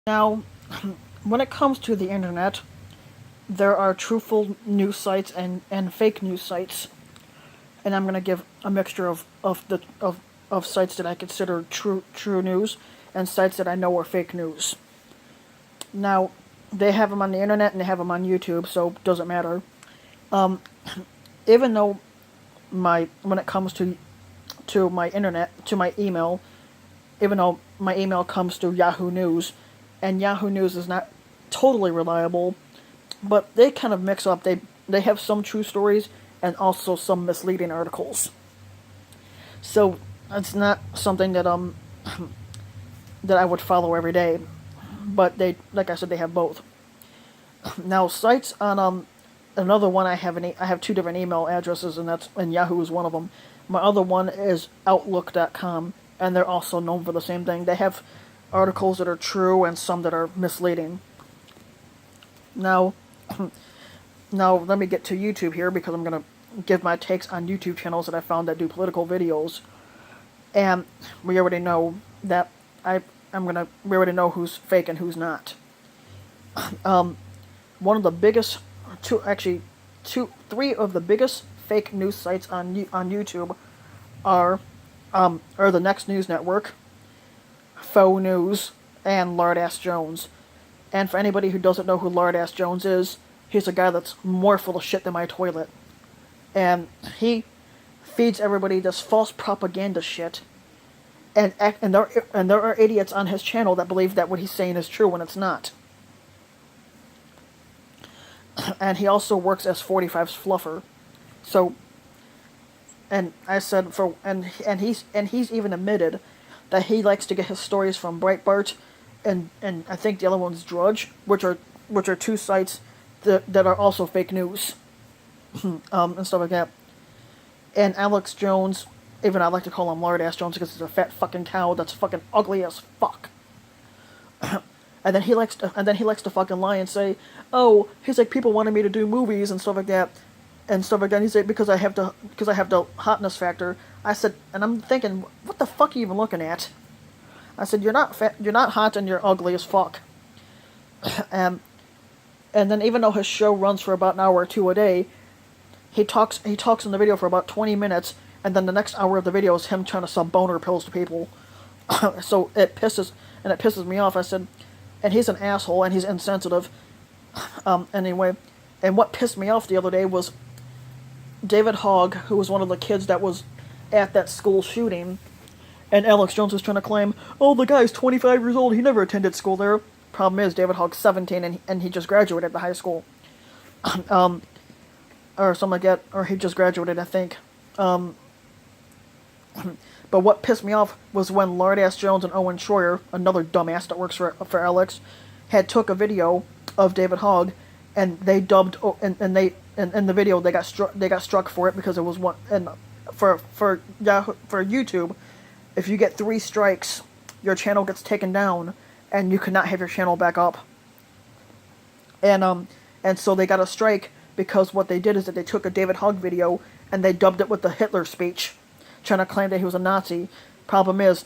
Now, when it comes to the internet, there are truthful news sites and fake news sites, and I'm going to give a mixture of sites that I consider true news and sites that I know are fake news. Now, they have them on the internet and they have them on YouTube, so it doesn't matter. Even though when it comes to my internet, to my email, even though my email comes to Yahoo News, and Yahoo News is not totally reliable, but they kind of mix up. They have some true stories and also some misleading articles. So it's not something that that I would follow every day. But they, like I said, they have both. Now sites on another one, I have two different email addresses, and Yahoo is one of them. My other one is Outlook.com, and they're also known for the same thing. They have articles that are true and some that are misleading. Now, now let me get to YouTube here because I'm gonna give my takes on YouTube channels that I found that do political videos, and we already know that we already know who's fake and who's not. One of the biggest, three of the biggest fake news sites on YouTube are the Next News Network, Faux News, and Lard Ass Jones. And for anybody who doesn't know who Lard Ass Jones is, he's a guy that's more full of shit than my toilet. And he feeds everybody this false propaganda shit. And there are idiots on his channel that believe that what he's saying is true when it's not. And he also works as 45's fluffer. So, and I said he's even admitted that he likes to get his stories from Breitbart and I think the other one's Drudge, which are two sites that are also fake news, and stuff like that. And Alex Jones, even I like to call him Lard Ass Jones because he's a fat fucking cow that's fucking ugly as fuck. And then he likes to fucking lie and say, oh, he's like, people wanted me to do movies and stuff like that. And stuff like that. And he's like, because I have the hotness factor. I said, and I'm thinking, what the fuck are you even looking at? I said, you're not fat, you're not hot, and you're ugly as fuck. And then even though his show runs for about an hour or two a day, he talks in the video for about 20 minutes, and then the next hour of the video is him trying to sell boner pills to people. So it pisses me off. I said, and he's an asshole and he's insensitive. Anyway, and what pissed me off the other day was David Hogg, who was one of the kids that was at that school shooting, and Alex Jones was trying to claim, oh, the guy's 25 years old, he never attended school there. Problem is, David Hogg's 17 and he just graduated the high school. Or something like that, or he just graduated, I think. But what pissed me off was when Lard Ass Jones and Owen Schroyer, another dumbass that works for Alex, had took a video of David Hogg, and they dubbed and they in the video they got struck for it because it was one, and for YouTube, if you get 3 strikes, your channel gets taken down and you cannot have your channel back up. And so they got a strike because what they did is that they took a David Hogg video and they dubbed it with the Hitler speech, trying to claim that he was a Nazi. Problem is,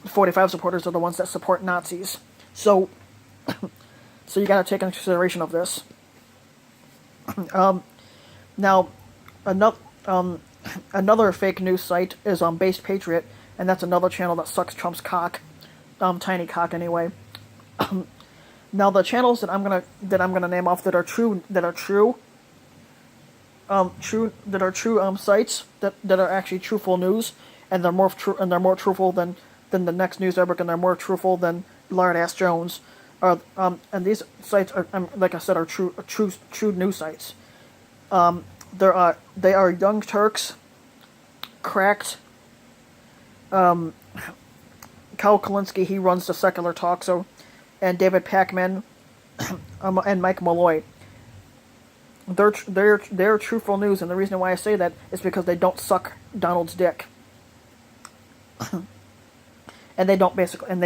45 supporters are the ones that support Nazis. So you gotta take into consideration of this. Now, another fake news site is Base Patriot, and that's another channel that sucks Trump's cock, tiny cock anyway. Now the channels that I'm gonna name off that are true sites that are actually truthful news, and they're more truthful than the Next News Network, and they're more truthful than Lard Ass Jones. And these sites are, like I said, are true news sites. They are Young Turks, Cracked, Kyle Kalinske, he runs the Secular Talk, and David Pakman, and Mike Malloy. They're truthful news, and the reason why I say that is because they don't suck Donald's dick, and they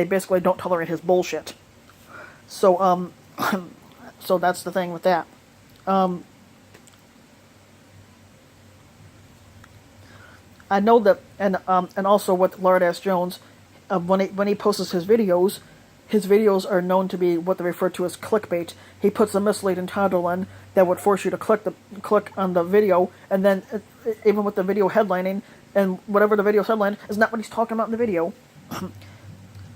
basically don't tolerate his bullshit. So so that's the thing with that. I know that, and also with Lard Ass Jones, when he posts his videos, his videos are known to be what they refer to as clickbait. He puts a misleading title in that would force you to click on the video, and then even with the video headlining, and whatever the video headline is not what he's talking about in the video.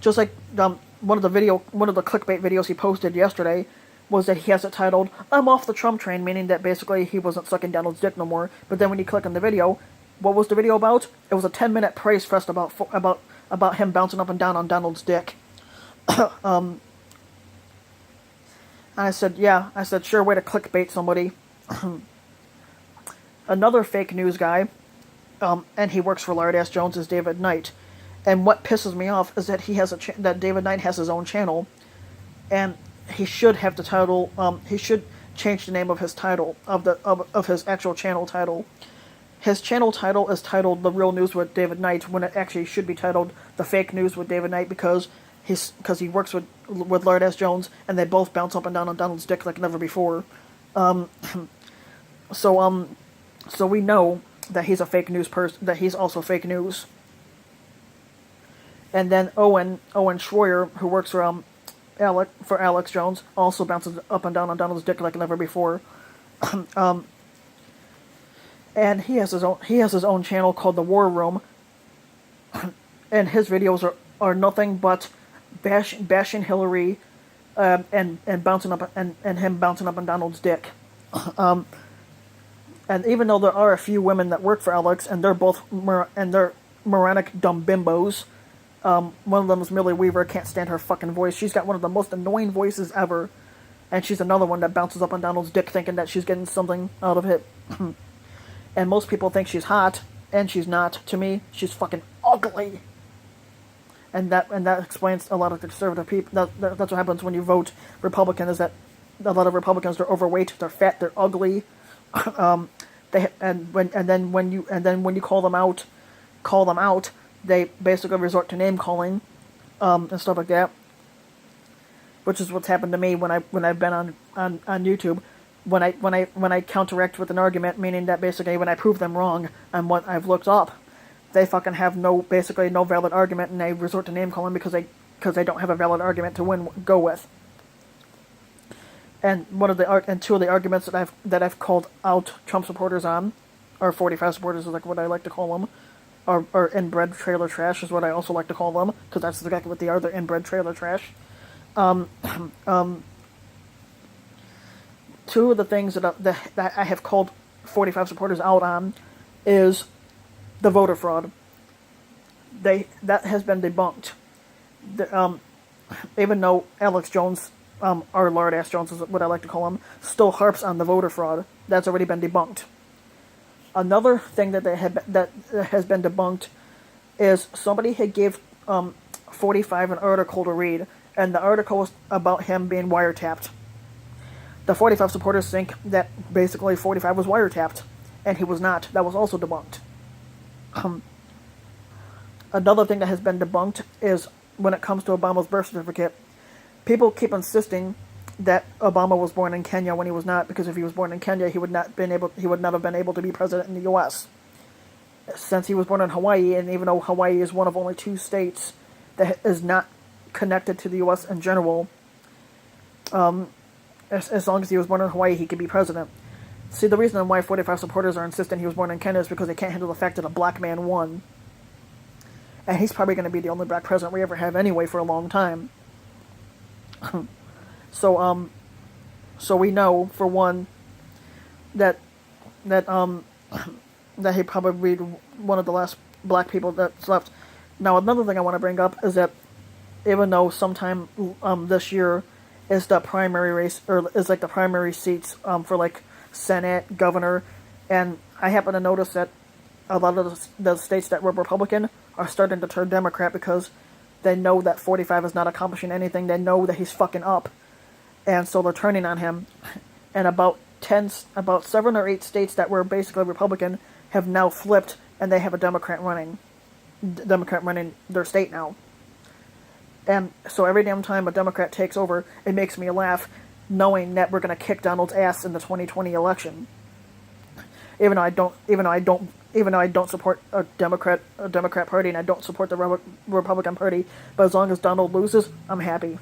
Just like one of the clickbait videos he posted yesterday was that he has it titled "I'm off the Trump train," meaning that basically he wasn't sucking Donald's dick no more. But then when you click on the video, what was the video about? It was a 10-minute praise fest about him bouncing up and down on Donald's dick. And I said, sure way to clickbait somebody. Another fake news guy, and he works for Lard Ass Jones, is David Knight. And what pisses me off is that that David Knight has his own channel, and he should have the title. He should change the name of his title of his actual channel title. His channel title is titled "The Real News with David Knight," when it actually should be titled "The Fake News with David Knight," because he works with Lard Ass Jones, and they both bounce up and down on Donald's dick like never before. So we know that he's a fake news person. That he's also fake news. And then Owen Schroyer, who works for Alex Jones, also bounces up and down on Donald's dick like never before. And he has his own channel called The War Room, and his videos are nothing but bashing Hillary, and bouncing up and him bouncing up on Donald's dick. And even though there are a few women that work for Alex, and they're moronic dumb bimbos. One of them is Millie Weaver. Can't stand her fucking voice. She's got one of the most annoying voices ever, and she's another one that bounces up on Donald's dick thinking that she's getting something out of it. And most people think she's hot, and she's not. To me, she's fucking ugly. And that explains a lot of the conservative people. That's what happens when you vote Republican. Is that a lot of Republicans are overweight, they're fat, they're ugly. When you call them out, they basically resort to name calling, and stuff like that. Which is what's happened to me when I've been on YouTube. When I counteract with an argument, meaning that basically when I prove them wrong on what I've looked up, they fucking have no valid argument, and they resort to name calling because they don't have a valid argument to go with. And two of the arguments that I've called out Trump supporters on, or 45 supporters, is like what I like to call them, or inbred trailer trash is what I also like to call them, because that's exactly what they are. They're inbred trailer trash. Two of the things that I have called 45 supporters out on is the voter fraud. That has been debunked. Even though Alex Jones, or Lard Ass Jones is what I like to call him, still harps on the voter fraud, that's already been debunked. Another thing that has been debunked is somebody had gave 45 an article to read, and the article was about him being wiretapped. The 45 supporters think that basically 45 was wiretapped, and he was not. That was also debunked. Another thing that has been debunked is when it comes to Obama's birth certificate. People keep insisting that Obama was born in Kenya when he was not, because if he was born in Kenya, he would not have been able to be president in the U.S. Since he was born in Hawaii, and even though Hawaii is one of only 2 states that is not connected to the U.S. in general, as long as he was born in Hawaii, he could be president. See, the reason why 45 supporters are insisting he was born in Kenya is because they can't handle the fact that a black man won. And he's probably going to be the only black president we ever have anyway for a long time. So we know, for one, that he probably be one of the last black people that's left. Now, another thing I want to bring up is that even though sometime this year is the primary race, or is like the primary seats for like Senate, governor, and I happen to notice that a lot of the states that were Republican are starting to turn Democrat because they know that 45 is not accomplishing anything. They know that he's fucking up, and so they're turning on him. And about 7 or 8 states that were basically Republican have now flipped, and they have a Democrat running their state now. And so every damn time a Democrat takes over, it makes me laugh, knowing that we're going to kick Donald's ass in the 2020 election. even though I don't support a Democrat party, and I don't support the Republican Party. But as long as Donald loses, I'm happy.